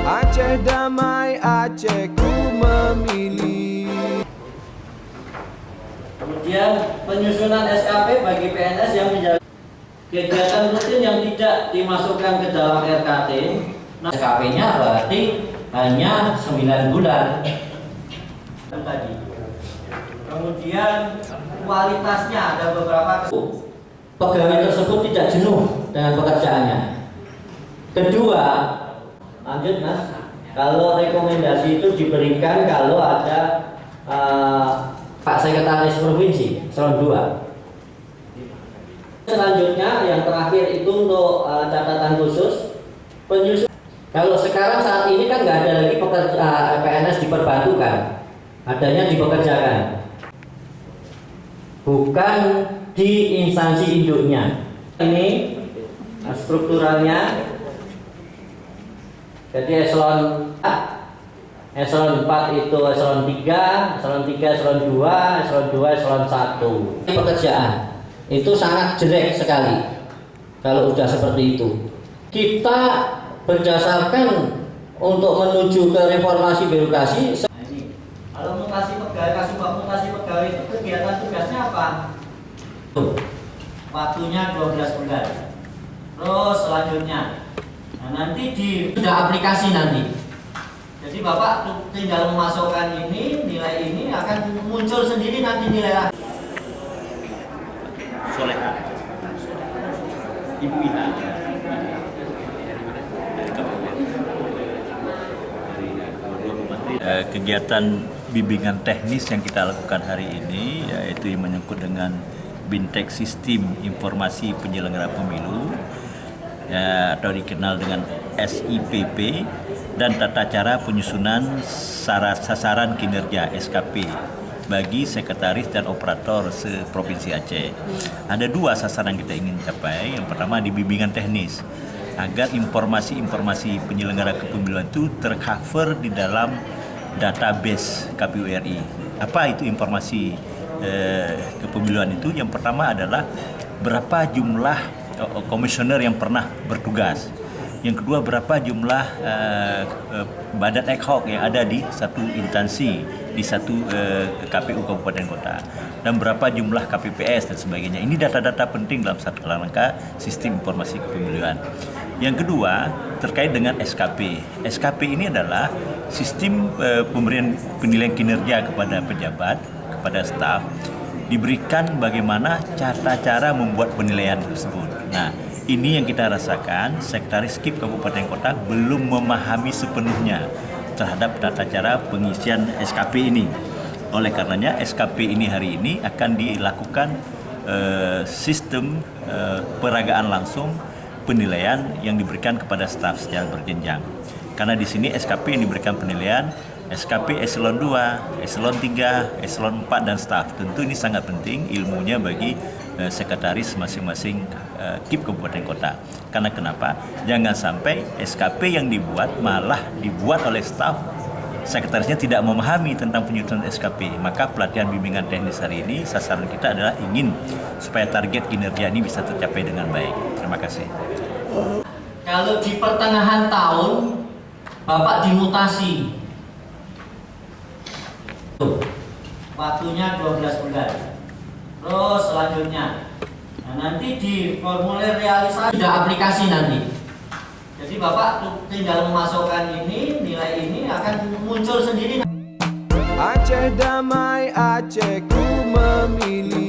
Aceh damai, Aceh ku memilih. Kemudian penyusunan SKP bagi PNS yang menjalani kegiatan rutin yang tidak dimasukkan ke dalam RKT. Nah, SKP-nya berarti hanya 9 bulan tadi. Kemudian kualitasnya ada beberapa pegawai tersebut tidak jenuh dengan pekerjaannya. Kedua, lanjut Mas, kalau rekomendasi itu diberikan kalau ada Pak Sekretaris Provinsi eselon 2. Selanjutnya yang terakhir itu untuk catatan khusus penyusunan. Kalau sekarang saat ini kan nggak ada lagi PNS diperbantukan, adanya dipekerjakan, bukan di instansi induknya. Ini strukturalnya. Jadi eselon 4 itu eselon 3, eselon 3 eselon 2, eselon 2 eselon 1. Pekerjaan itu sangat jelek sekali kalau udah seperti itu. Kita berdasarkan untuk menuju ke reformasi birokrasi. Nah, ini kalau mutasi pegawai, kasus mutasi pegawai itu kegiatan tugasnya apa? Waktunya 12 bulan. Terus selanjutnya, nah, nanti sudah aplikasi nanti. Jadi Bapak tinggal memasukkan ini, nilai ini akan muncul sendiri nanti nilai. Soleha, Ibu Ina, kegiatan bimbingan teknis yang kita lakukan hari ini yaitu yang menyangkut dengan Bimtek Sistem Informasi Penyelenggara Pemilu atau dikenal dengan SIPP, dan tata cara penyusunan sasaran kinerja SKP bagi sekretaris dan operator se-Provinsi Aceh. Ada 2 sasaran kita ingin capai. Yang pertama di bimbingan teknis, agar informasi-informasi penyelenggara kepemiluan itu tercover di dalam database KPU RI. Apa itu informasi kepemiluan itu? Yang pertama adalah berapa jumlah komisioner yang pernah bertugas. Yang kedua, berapa jumlah badan ad hoc yang ada di satu instansi, di satu KPU kabupaten kota, dan berapa jumlah KPPS dan sebagainya. Ini data-data penting dalam satu rangka sistem informasi kepemiluan. Yang kedua, terkait dengan SKP. SKP ini adalah sistem pemberian penilaian kinerja kepada pejabat, kepada staf, diberikan bagaimana cara membuat penilaian tersebut. Nah, ini yang kita rasakan, Sekretaris KIP Kabupaten Kota belum memahami sepenuhnya terhadap tata cara pengisian SKP ini. Oleh karenanya SKP ini hari ini akan dilakukan sistem peragaan langsung penilaian yang diberikan kepada staf secara berjenjang. Karena di sini SKP yang diberikan penilaian SKP eselon 2, eselon 3, eselon 4 dan staf. Tentu ini sangat penting ilmunya bagi sekretaris masing-masing KIP Kabupaten Kota. Karena kenapa? Jangan sampai SKP yang dibuat malah dibuat oleh staf, sekretarisnya tidak memahami tentang penyusunan SKP. Maka pelatihan bimbingan teknis hari ini sasaran kita adalah ingin supaya target kinerja ini bisa tercapai dengan baik. Terima kasih. Kalau di pertengahan tahun Bapak dimutasi, waktunya 12 bulan. Terus selanjutnya, nah, nanti di formulir realisasi sudah aplikasi nanti. Jadi Bapak tinggal memasukkan ini, nilai ini akan muncul sendiri. Aceh damai, Aceh ku memilih.